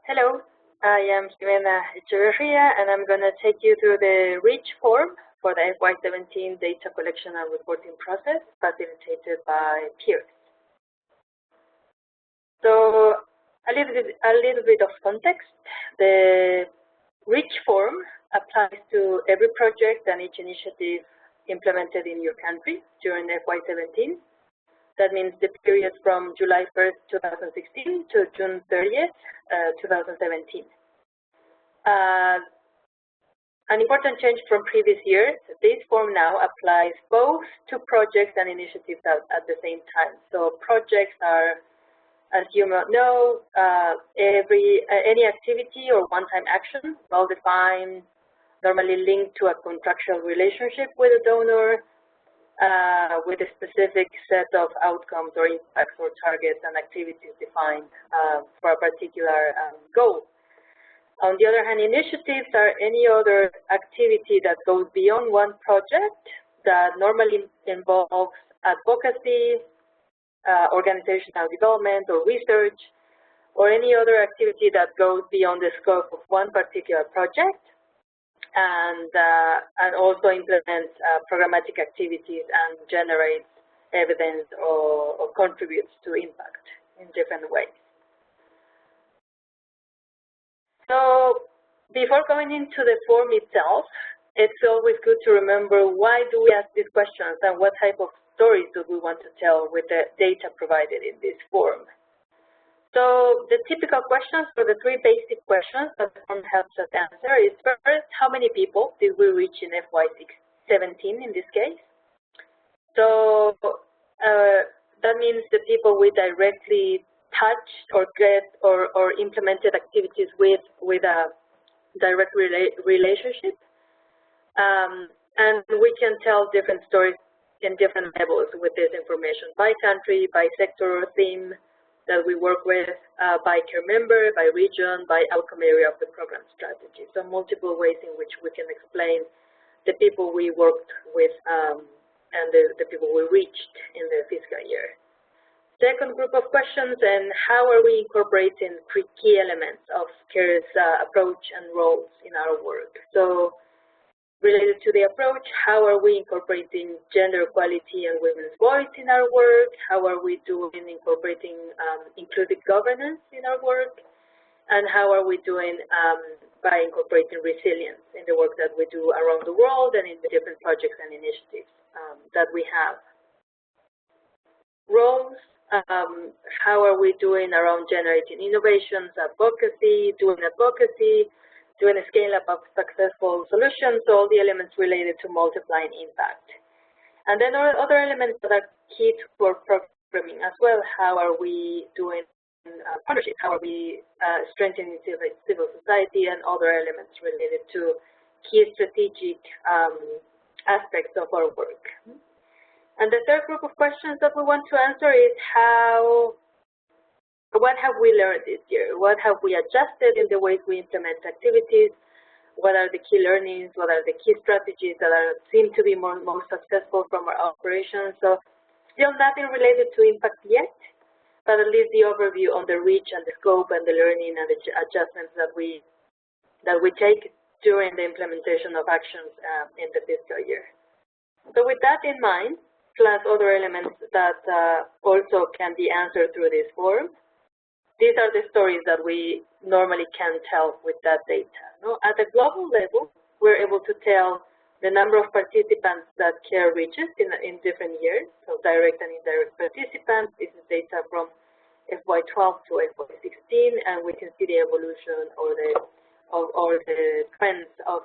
Hello, I am Jimena Echeverria, and I'm going to take you through the REACH form for the FY17 data collection and reporting process facilitated by PIIRS. So a little bit of context. The REACH form applies to every project and each initiative implemented in your country during FY17. That means the period from July 1st, 2016 to June 30th, 2017. An important change from previous years, this form now applies both to projects and initiatives at the same time. So projects are, as you know, any activity or one-time action, well-defined, normally linked to a contractual relationship with a donor, with a specific set of outcomes or impacts or targets and activities defined for a particular goal. On the other hand, initiatives are any other activity that goes beyond one project that normally involves advocacy, organizational development or research, or any other activity that goes beyond the scope of one particular project, and also implements programmatic activities and generates evidence or contributes to impact in different ways. So before going into the form itself, it's always good to remember why do we ask these questions and what type of stories do we want to tell with the data provided in this form. So the typical questions, or the three basic questions that the form helps us answer is first, how many people did we reach in FY17 in this case? So that means the people we directly touched or implemented activities with a direct relationship. And we can tell different stories in different levels with this information, by country, by sector or theme that we work with, by care member, by region, by outcome area of the program strategy. So multiple ways in which we can explain the people we worked with and the people we reached in the fiscal year. Second group of questions, and how are we incorporating key elements of CARE's approach and roles in our work? So related to the approach, how are we incorporating gender equality and women's voice in our work? How are we doing incorporating inclusive governance in our work? And how are we doing by incorporating resilience in the work that we do around the world and in the different projects and initiatives that we have? Roles, how are we doing around generating innovations, advocacy, doing a scale-up of successful solutions, so all the elements related to multiplying impact. And then other elements that are key to our programming as well. How are we doing partnership? How are we strengthening civil society and other elements related to key strategic aspects of our work? And the third group of questions that we want to answer is what have we learned this year? What have we adjusted in the ways we implement activities? What are the key learnings? What are the key strategies that seem to be most successful from our operations? So still nothing related to impact yet, but at least the overview on the reach and the scope and the learning and the adjustments that we take during the implementation of actions in the fiscal year. So with that in mind, plus other elements that also can be answered through this form, these are the stories that we normally can tell with that data. No? At a global level, we're able to tell the number of participants that CARE reaches in different years, so direct and indirect participants. This is data from FY12 to FY16, and we can see the evolution or the trends of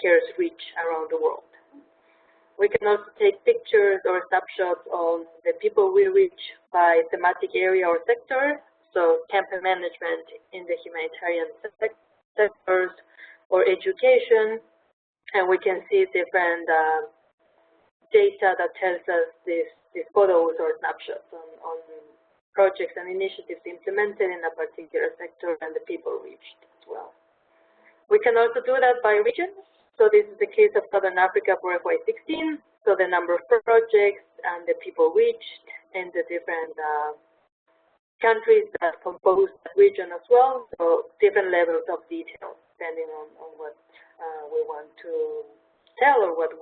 CARE's reach around the world. We can also take pictures or snapshots on the people we reach by thematic area or sector. So campaign management in the humanitarian sectors or education, and we can see different data that tells us these photos or snapshots on projects and initiatives implemented in a particular sector and the people reached as well. We can also do that by regions. So this is the case of Southern Africa for FY16. So the number of projects and the people reached in the different countries that compose the region as well, so different levels of detail depending on what we want to tell or what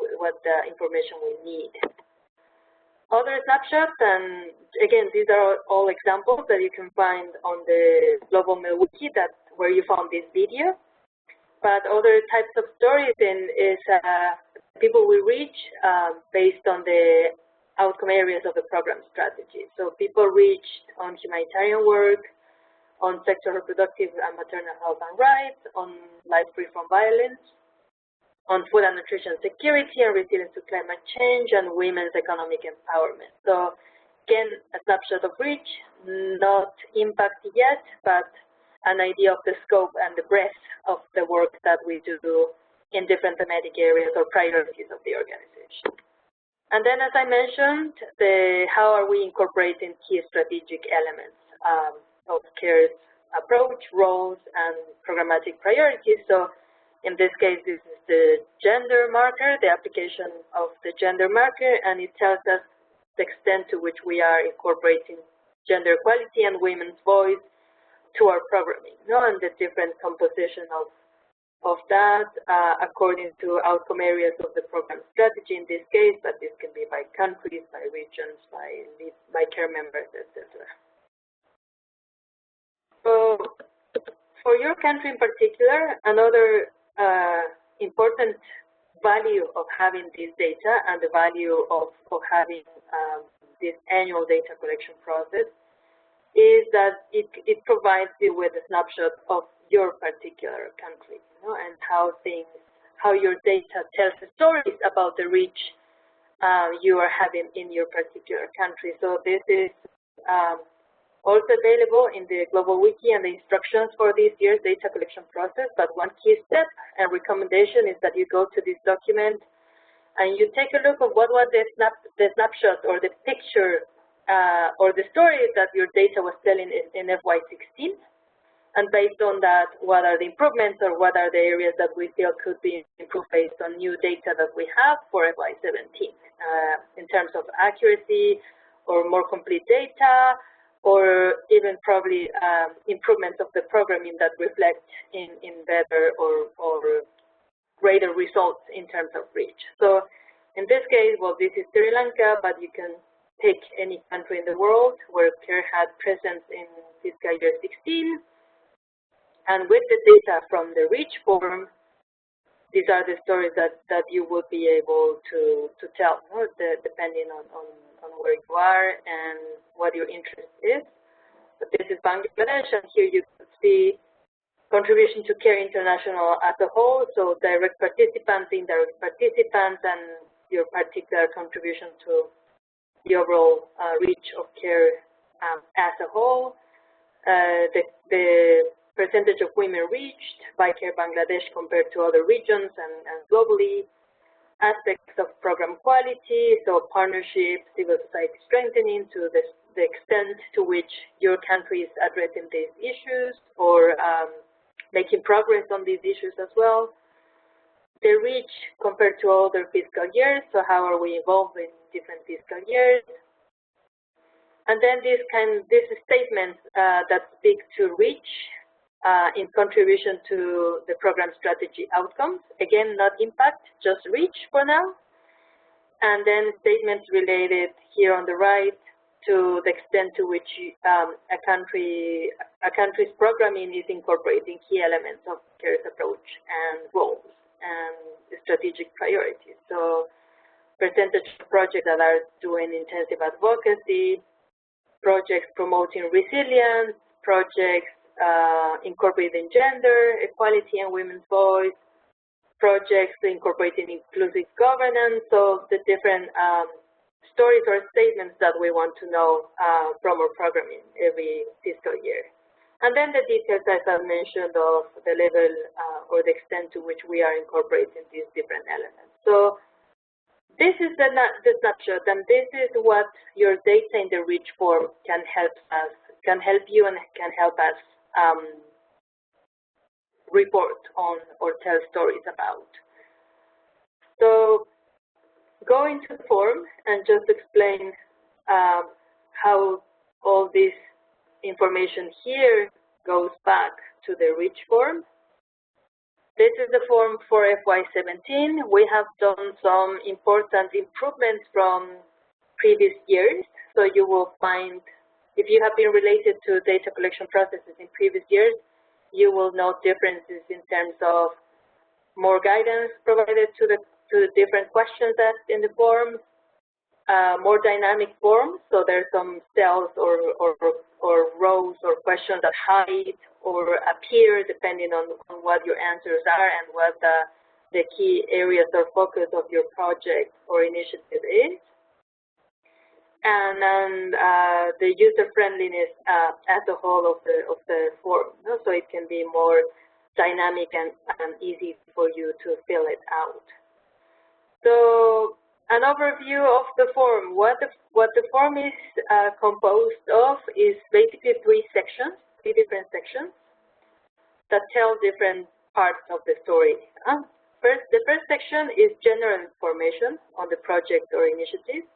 information we need. Other snapshots, and again, these are all examples that you can find on the Global Mail Wiki, where you found this video. But other types of stories is people we reach based on the outcome areas of the program strategy. So people reached on humanitarian work, on sexual, reproductive, and maternal health and rights, on life free from violence, on food and nutrition security and resilience to climate change, and women's economic empowerment. So again, a snapshot of reach, not impact yet, but an idea of the scope and the breadth of the work that we do in different thematic areas or priorities of the organization. And then, as I mentioned, how are we incorporating key strategic elements of CARE's approach, roles, and programmatic priorities. So in this case, this is the gender marker, the application of the gender marker, and it tells us the extent to which we are incorporating gender equality and women's voice to our programming, and the different composition of that according to outcome areas of the program strategy in this case, but this can be by countries, by regions, by care members, etc. So for your country in particular, another important value of having this data and the value of having this annual data collection process is that it provides you with a snapshot of your particular country, and how your data tells the stories about the reach you are having in your particular country. So this is also available in the Global Wiki and the instructions for this year's data collection process. But one key step and recommendation is that you go to this document and you take a look at what was the snapshot or the picture or the story that your data was telling in FY16. And based on that, what are the improvements or what are the areas that we feel could be improved based on new data that we have for FY17 in terms of accuracy or more complete data, or even probably improvements of the programming that reflect in better or greater results in terms of reach. So in this case, well, this is Sri Lanka, but you can pick any country in the world where CARE had presence in fiscal year 16. And with the data from the reach form, these are the stories that you would be able to tell, depending on where you are and what your interest is. But this is Bangladesh, and here you could see contribution to CARE International as a whole, so direct participants, indirect participants, and your particular contribution to the overall reach of CARE as a whole. The percentage of women reached by CARE Bangladesh compared to other regions and globally, aspects of program quality, so partnership, civil society strengthening to the extent to which your country is addressing these issues or making progress on these issues as well. The reach compared to other fiscal years, so how are we involved in different fiscal years. And then these statements that speak to reach in contribution to the program strategy outcomes. Again, not impact, just reach for now. And then statements related here on the right to the extent to which a country's programming is incorporating key elements of CARE's approach and goals and strategic priorities. So percentage of projects that are doing intensive advocacy, projects promoting resilience, projects incorporating gender, equality, and women's voice, projects incorporating inclusive governance, so the different stories or statements that we want to know from our programming every fiscal year. And then the details, as I mentioned, of the level or the extent to which we are incorporating these different elements. So this is the snapshot, and this is what your data in the reach form can help you and can help us report on or tell stories about. So go into the form and just explain how all this information here goes back to the rich form. This is the form for FY17. We have done some important improvements from previous years. So you will find, if you have been related to data collection processes in previous years, you will note differences in terms of more guidance provided to the different questions asked in the form, more dynamic form. So there's some cells or rows or questions that hide or appear depending on what your answers are and what the key areas or focus of your project or initiative is. And then the user friendliness as a whole of the form, so it can be more dynamic and easy for you to fill it out. So an overview of the form. What the form is composed of is basically three different sections that tell different parts of the story. The first section is general information on the project or initiative.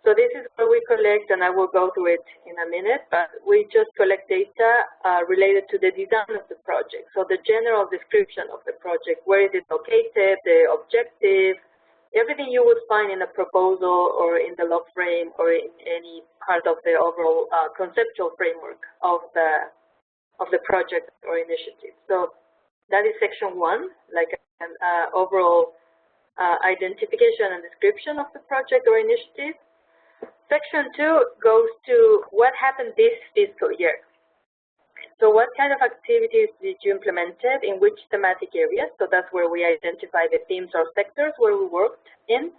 So this is where we collect, and I will go through it in a minute, but we just collect data related to the design of the project. So the general description of the project, where is it located, the objective, everything you would find in a proposal or in the log frame or in any part of the overall conceptual framework of the project or initiative. So that is section 1, like an overall identification and description of the project or initiative. Section 2 goes to what happened this fiscal year. So what kind of activities did you implement in which thematic areas? So that's where we identify the themes or sectors where we worked in,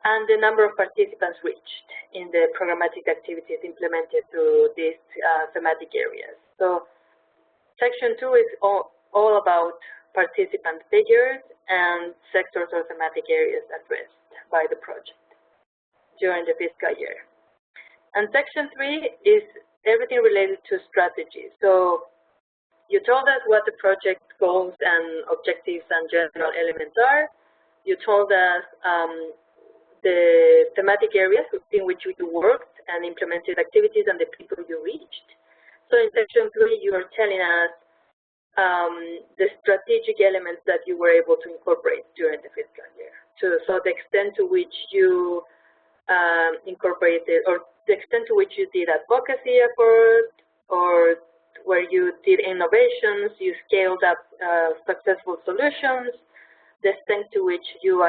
and the number of participants reached in the programmatic activities implemented through these thematic areas. So section 2 is all about participant figures and sectors or thematic areas addressed by the project during the fiscal year. And section 3 is everything related to strategy. So you told us what the project goals and objectives and general elements are. You told us the thematic areas in which you worked and implemented activities and the people you reached. So in section 3, you are telling us the strategic elements that you were able to incorporate during the fiscal year. So the extent to which you incorporated, or the extent to which you did advocacy effort, or where you did innovations, you scaled up successful solutions, the extent to which you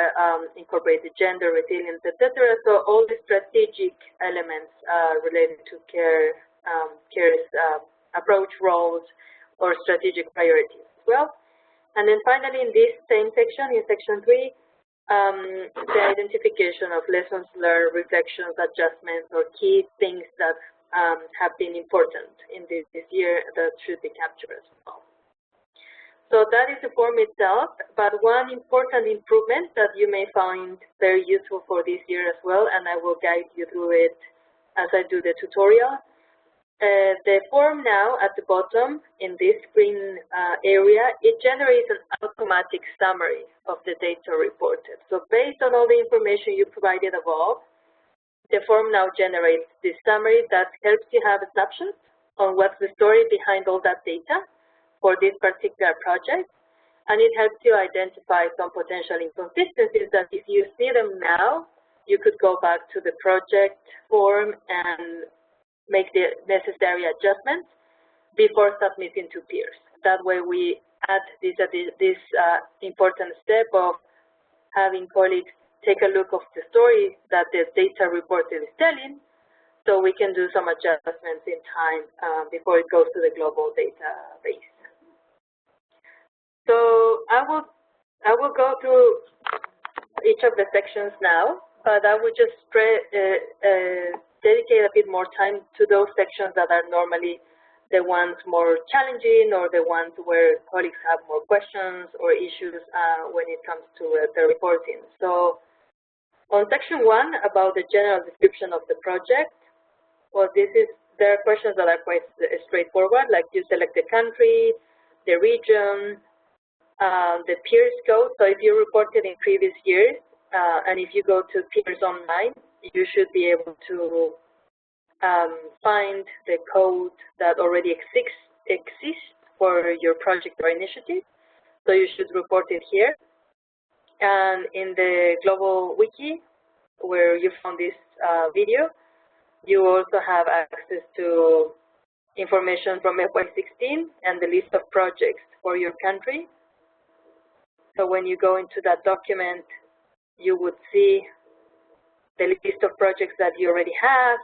incorporated gender, resilience, etc. So all the strategic elements related to CARE's approach, roles, or strategic priorities as well. And then finally, in this same section, in section 3, the identification of lessons learned, reflections, adjustments, or key things that have been important in this year that should be captured as well. So that is the form itself, but one important improvement that you may find very useful for this year as well, and I will guide you through it as I do the tutorial. The form now at the bottom in this green area, it generates an automatic summary of the data reported. So based on all the information you provided above, the form now generates this summary that helps you have a snapshot on what's the story behind all that data for this particular project. And it helps you identify some potential inconsistencies that if you see them now, you could go back to the project form and make the necessary adjustments before submitting to PIIRS. That way we add this important step of having colleagues take a look of the story that the data reported is telling, so we can do some adjustments in time before it goes to the global database. So I will go through each of the sections now, but I will just dedicate a bit more time to those sections that are normally the ones more challenging or the ones where colleagues have more questions or issues when it comes to the reporting. So on section 1 about the general description of the project, well, there are questions that are quite straightforward, like you select the country, the region, the PIIRS code. So if you reported in previous years, and if you go to PIIRS online, you should be able to find the code that already exists for your project or initiative. So you should report it here. And in the global wiki, where you found this video, you also have access to information from FY16 and the list of projects for your country. So when you go into that document, you would see the list of projects that you already have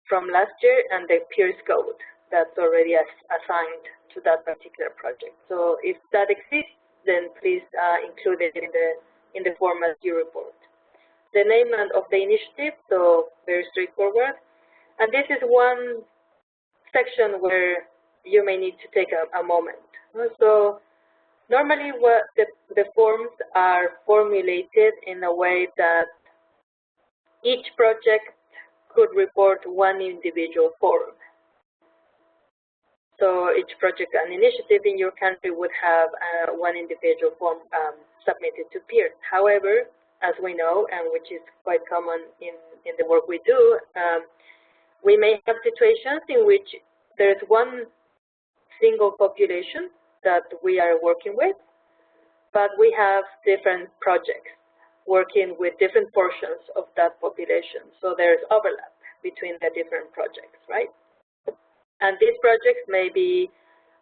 from last year and the PIIRS code that's already assigned to that particular project. So if that exists, then please include it in the format you report. The name of the initiative, so very straightforward. And this is one section where you may need to take a moment. So normally what the forms are formulated in a way that each project could report one individual form. So each project and initiative in your country would have one individual form submitted to PIIRS. However, as we know, and which is quite common in the work we do, we may have situations in which there's one single population that we are working with, but we have different projects working with different portions of that population. So there's overlap between the different projects, right? And these projects may be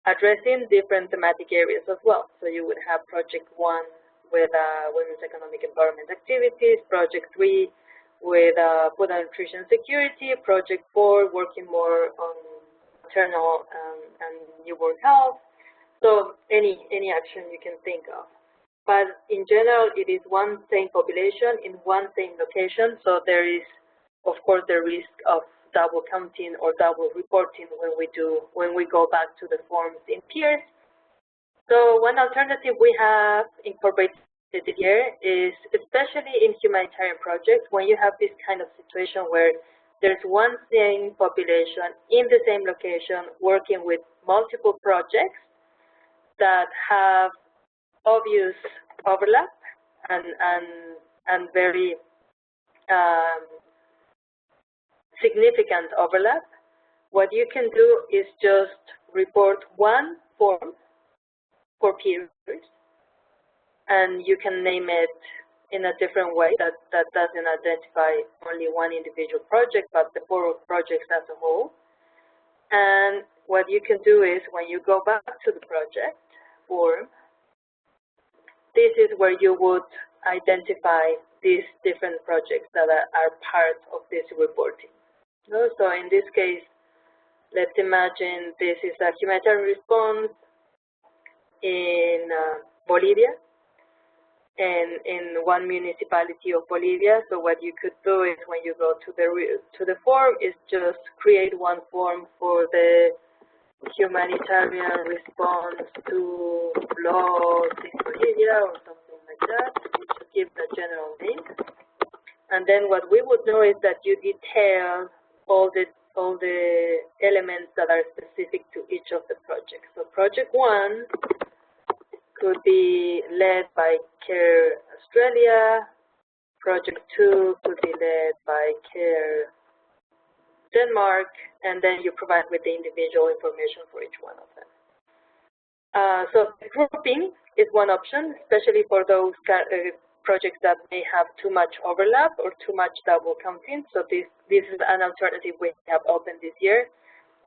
addressing different thematic areas as well. So you would have project 1 with women's economic empowerment activities, project 3 with food and nutrition security, project 4 working more on maternal and newborn health. So any action you can think of. But in general, it is one same population in one same location, so there is, of course, the risk of double counting or double reporting when we go back to the forms in PIIRS. So one alternative we have incorporated here is, especially in humanitarian projects, when you have this kind of situation where there's one same population in the same location working with multiple projects that have obvious overlap and very significant overlap, what you can do is just report one form for PIIRS, and you can name it in a different way that doesn't identify only one individual project, but the 4 projects as a whole. And what you can do is, when you go back to the project form, this is where you would identify these different projects that are part of this reporting. So in this case, let's imagine this is a humanitarian response in Bolivia, and in one municipality of Bolivia. So what you could do is, when you go to the form, is just create one form for the humanitarian response to floods in Bolivia or something like that. You should give the general name. And then what we would know is that you detail all the elements that are specific to each of the projects. So project 1 could be led by CARE Australia, project 2 could be led by CARE Denmark, and then you provide with the individual information for each one of them. So grouping is one option, especially for those projects that may have too much overlap or too much double counting. So this is an alternative we have opened this year.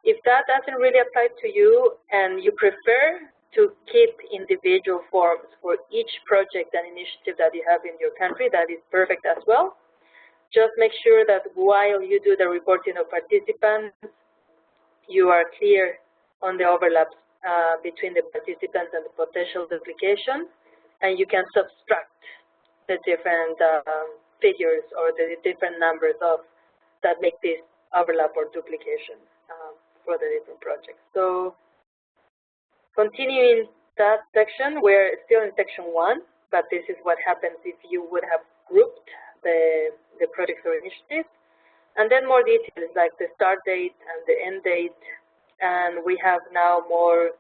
If that doesn't really apply to you and you prefer to keep individual forms for each project and initiative that you have in your country, that is perfect as well. Just make sure that while you do the reporting of participants, you are clear on the overlaps between the participants and the potential duplication, and you can subtract the different figures or the different numbers that make this overlap or duplication for the different projects. So continuing that section, we're still in section 1, but this is what happens if you would have grouped the projects or initiatives. And then more details like the start date and the end date. And we have now more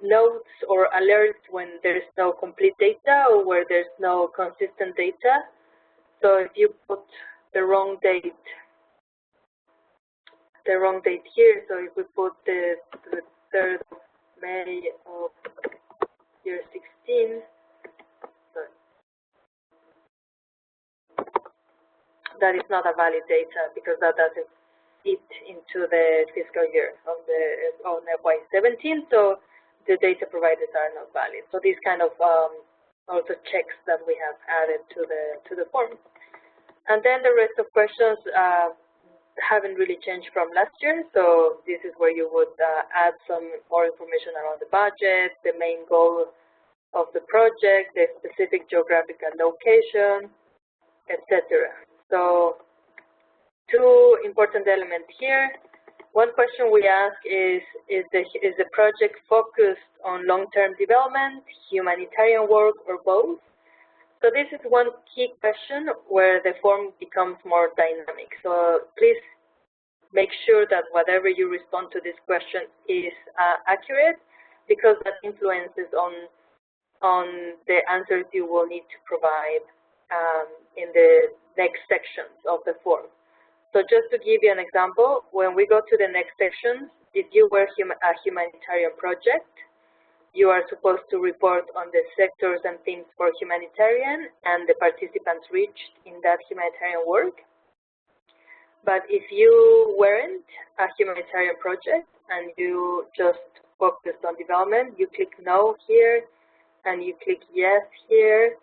notes or alerts when there's no complete data or where there's no consistent data. So if you put the wrong date the wrong date here, so if we put the 3rd of May of year 16, sorry, that is not a valid data because that doesn't fit into the fiscal year on FY17, so the data provided are not valid. So these kind of also checks that we have added to the form. And then the rest of questions haven't really changed from last year, so this is where you would add some more information around the budget, the main goal of the project, the specific geographical location, etc. So 2 important elements here. One question we ask is the project focused on long-term development, humanitarian work, or both? So this is one key question where the form becomes more dynamic. So please make sure that whatever you respond to this question is accurate, because that influences on the answers you will need to provide in the next sections of the form. So just to give you an example, when we go to the next section, if you were a humanitarian project, you are supposed to report on the sectors and themes for humanitarian and the participants reached in that humanitarian work. But if you weren't a humanitarian project and you just focused on development, you click no here and you click yes here,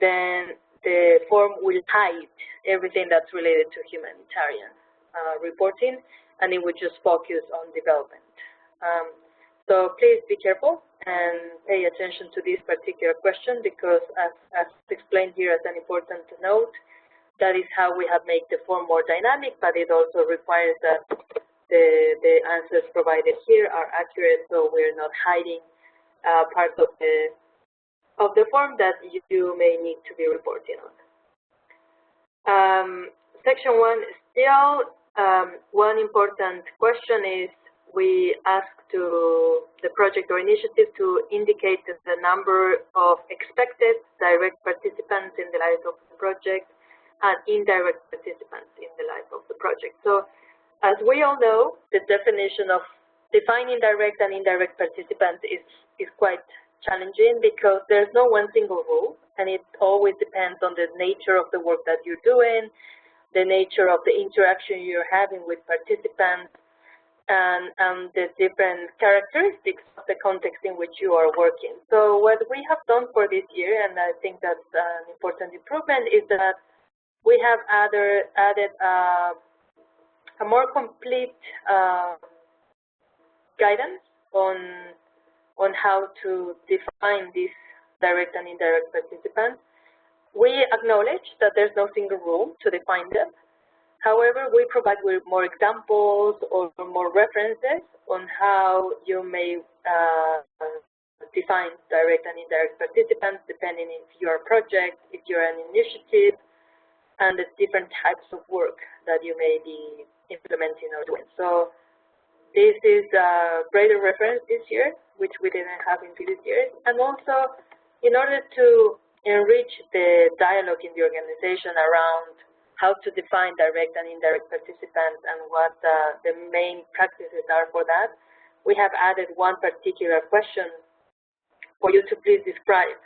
then the form will hide everything that's related to humanitarian reporting, and it would just focus on development. So please be careful and pay attention to this particular question, because as explained here as an important note, that is how we have made the form more dynamic, but it also requires that the answers provided here are accurate, so we're not hiding parts of the form that you may need to be reporting on. Section 1, still one important question is we ask to the project or initiative to indicate the number of expected direct participants in the life of the project and indirect participants in the life of the project. So as we all know, the definition of defining direct and indirect participants is quite challenging, because there's no one single rule, and it always depends on the nature of the work that you're doing, the nature of the interaction you're having with participants, and the different characteristics of the context in which you are working. So what we have done for this year, and I think that's an important improvement, is that we have added a more complete guidance on how to define these direct and indirect participants. We acknowledge that there's no single rule to define them. However, we provide with more examples or more references on how you may define direct and indirect participants, depending if you're a project, if you're an initiative, and the different types of work that you may be implementing or doing. So this is a greater reference this year, which we didn't have in previous years. And also, in order to enrich the dialogue in the organization around how to define direct and indirect participants and what the main practices are for that, we have added one particular question for you to please describe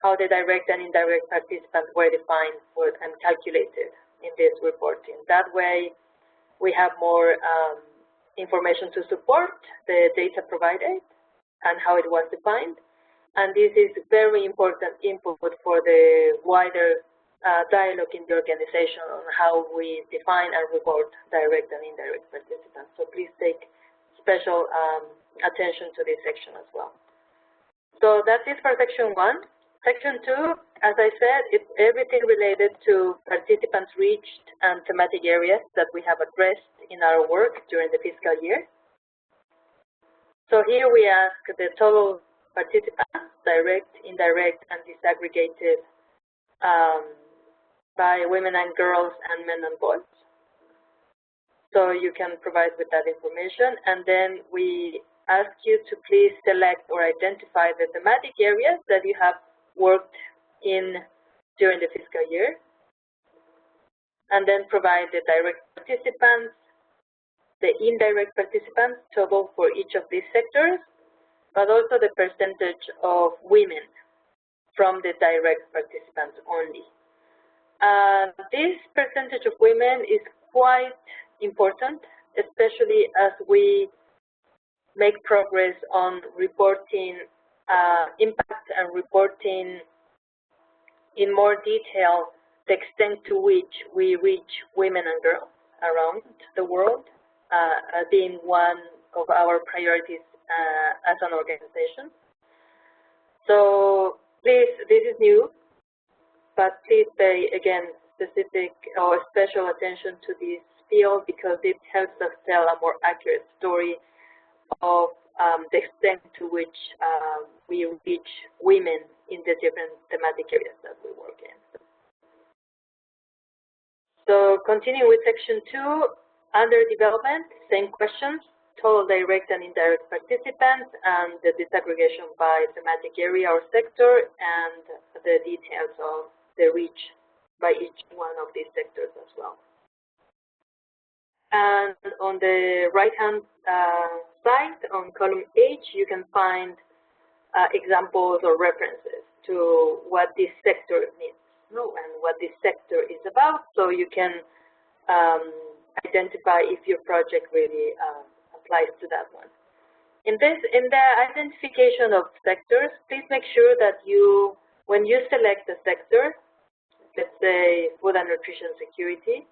how the direct and indirect participants were defined and calculated in this reporting. That way, we have more information to support the data provided and how it was defined. And this is very important input for the wider dialogue in the organization on how we define and report direct and indirect participants. So please take special attention to this section as well. So that's it for section 1. Section 2, as I said, it's everything related to participants reached and thematic areas that we have addressed in our work during the fiscal year. So here we ask the total participants, direct, indirect, and disaggregated by women and girls and men and boys. So you can provide with that information. And then we ask you to please select or identify the thematic areas that you have worked in during the fiscal year, and then provide the direct participants, the indirect participants total for each of these sectors, but also the percentage of women from the direct participants only. This percentage of women is quite important, especially as we make progress on reporting impact and reporting in more detail the extent to which we reach women and girls around the world, being one of our priorities as an organization. So please, this is new, but please pay, again, specific or special attention to this field because it helps us tell a more accurate story of the extent to which we reach women in the different thematic areas that we work in. So continuing with section 2, under development, same questions, total direct and indirect participants, and the disaggregation by thematic area or sector, and the details of the reach by each one of these sectors as well. And on the right-hand side, on column H, you can find examples or references to what this sector means, and what this sector is about, so you can identify if your project really applies to that one. In the identification of sectors, please make sure that when you select a sector, let's say food and nutrition security,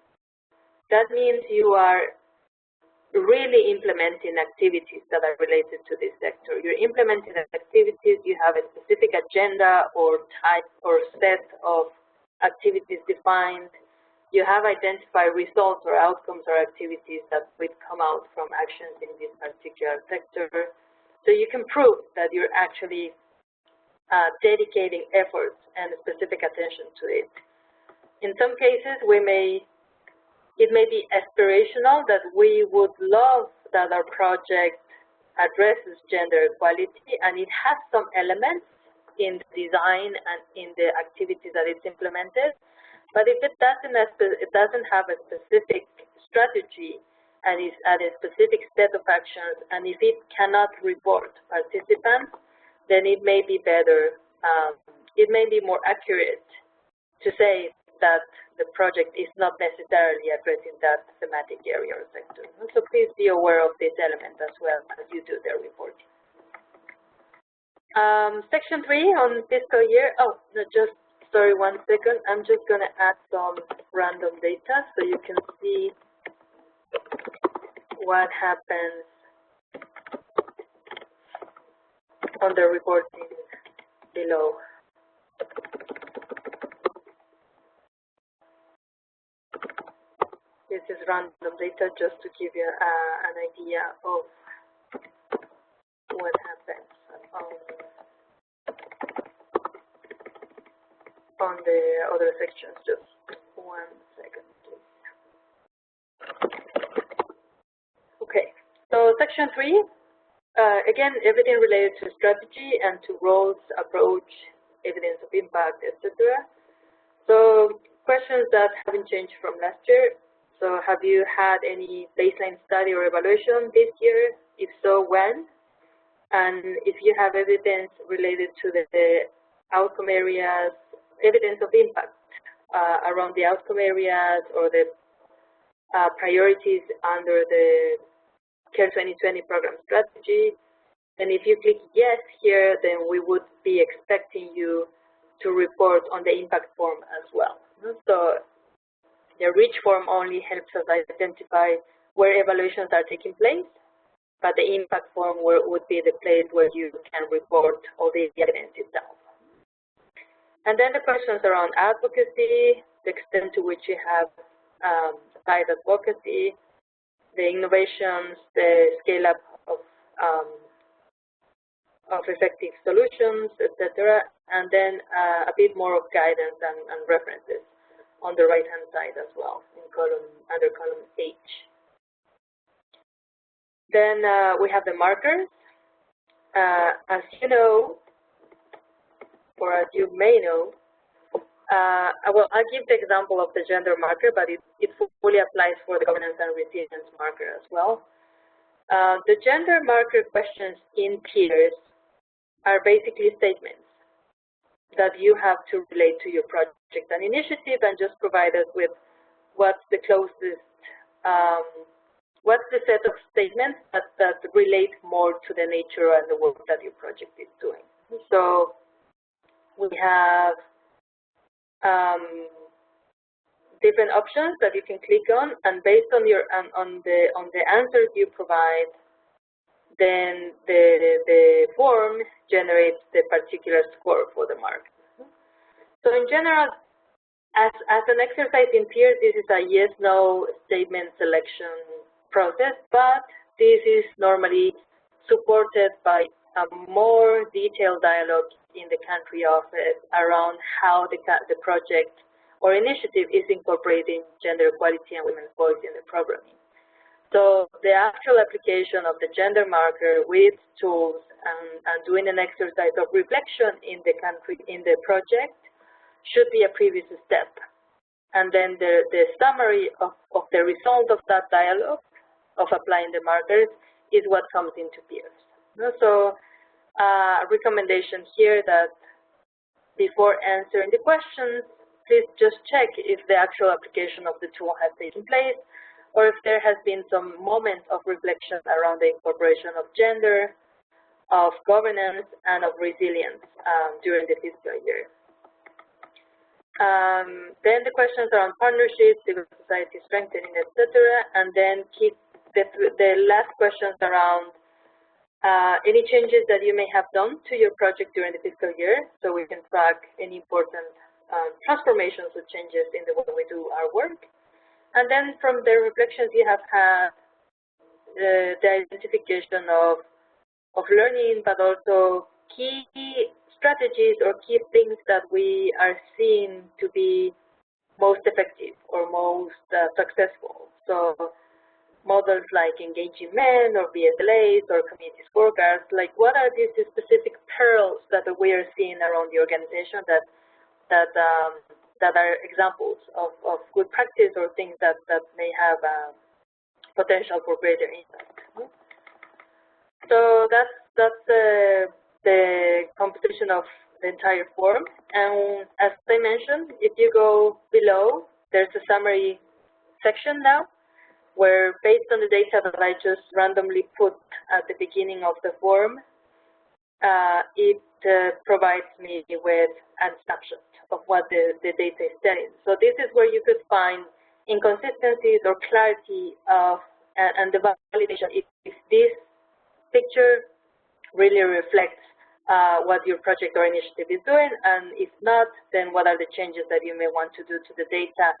that means you are really implementing activities that are related to this sector. You're implementing activities, you have a specific agenda or type or set of activities defined, you have identified results or outcomes or activities that would come out from actions in this particular sector. So you can prove that you're actually dedicating efforts and specific attention to it. In some cases, it may be aspirational that we would love that our project addresses gender equality, and it has some elements in the design and in the activities that it's implemented. But if it doesn't have a specific strategy and is at a specific set of actions, and if it cannot report participants, then it may be better, it may be more accurate to say that the project is not necessarily addressing that thematic area or sector. So please be aware of this element as well as you do the reporting. Section 3 on fiscal year. Oh, no, just sorry, 1 second. I'm just going to add some random data so you can see what happens on the reporting below. This is random data just to give you an idea of what happens on the other sections. Just 1 second, please. Okay, so section 3, again, everything related to strategy and to roles, approach, evidence of impact, etc. So questions that haven't changed from last year. So have you had any baseline study or evaluation this year? If so, when? And if you have evidence related to the outcome areas, evidence of impact around the outcome areas or the priorities under the CARE 2020 program strategy, and if you click yes here, then we would be expecting you to report on the impact form as well. So the reach form only helps us identify where evaluations are taking place, but the impact form would be the place where you can report all the evidence itself. And then the questions around advocacy, the extent to which you have site advocacy, the innovations, the scale-up of effective solutions, etc., and then a bit more of guidance and references on the right-hand side as well, in under column H. Then we have the markers. As you know, or as you may know, I'll give the example of the gender marker, but it fully applies for the governance and resilience marker as well. The gender marker questions in PIIRS are basically statements that you have to relate to your project and initiative, and just provide us with what's the closest, what's the set of statements that relate more to the nature and the work that your project is doing. So we have different options that you can click on, and based on your on the answers you provide, then the form generates the particular score for the mark. So in general, as an exercise in PIIRS, this is a yes/no statement selection process, but this is normally supported by a more detailed dialogue in the country office around how the project or initiative is incorporating gender equality and women's voice in the programming. So the actual application of the gender marker with tools and doing an exercise of reflection in the project should be a previous step. And then the summary of the result of that dialogue of applying the markers is what comes into PIIRS. So a recommendation here that before answering the questions, please just check if the actual application of the tool has taken place, or if there has been some moment of reflection around the incorporation of gender, of governance, and of resilience during the fiscal year. Then the questions around partnerships, civil society strengthening, etc., and then keep the last questions around any changes that you may have done to your project during the fiscal year, so we can track any important transformations or changes in the way we do our work. And then from the reflections you have had, the identification of learning, but also key strategies or key things that we are seeing to be most effective or most successful. So models like engaging men or BSLAs or community scorecards, like what are these specific pearls that we are seeing around the organization that are examples of good practice or things that may have potential for greater impact. So that's the composition of the entire form. And as I mentioned, if you go below, there's a summary section now, where based on the data that I just randomly put at the beginning of the form, it provides me with a snapshot of what the data is telling. So this is where you could find inconsistencies or clarity of and the validation if this picture really reflects what your project or initiative is doing, and if not, then what are the changes that you may want to do to the data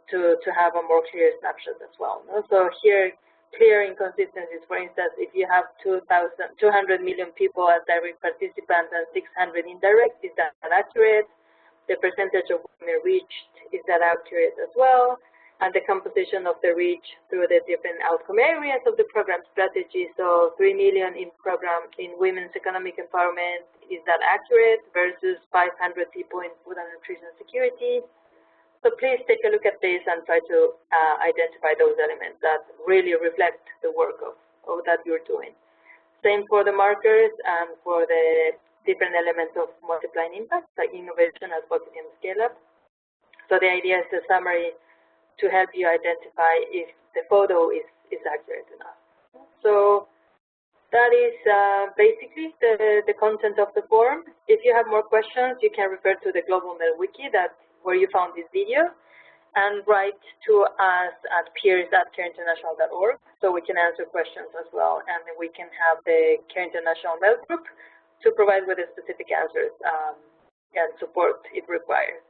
to have a more clear snapshot as well. So here, clear inconsistencies, for instance, if you have 200 million people as direct participants and 600 indirect, is that accurate? The percentage of women reached, is that accurate as well? And the composition of the reach through the different outcome areas of the program strategy. So 3 million in program in women's economic empowerment, is that accurate? Versus 500 people in food and nutrition security. So please take a look at this and try to identify those elements that really reflect the work of that you're doing. Same for the markers and for the different elements of multiplying impact, like innovation, advocacy, and scale-up. So the idea is the summary to help you identify if the photo is accurate enough. So that is basically the content of the form. If you have more questions, you can refer to the Global Mail Wiki where you found this video, and write to us at PIIRS@careinternational.org so we can answer questions as well, and we can have the Care International Mail Group to provide with the specific answers and support if required.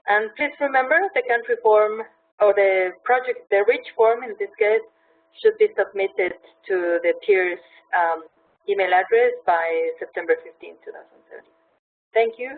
And please remember, the country form or the REACH form in this case should be submitted to the PIIRS email address by September 15, 2030. Thank you.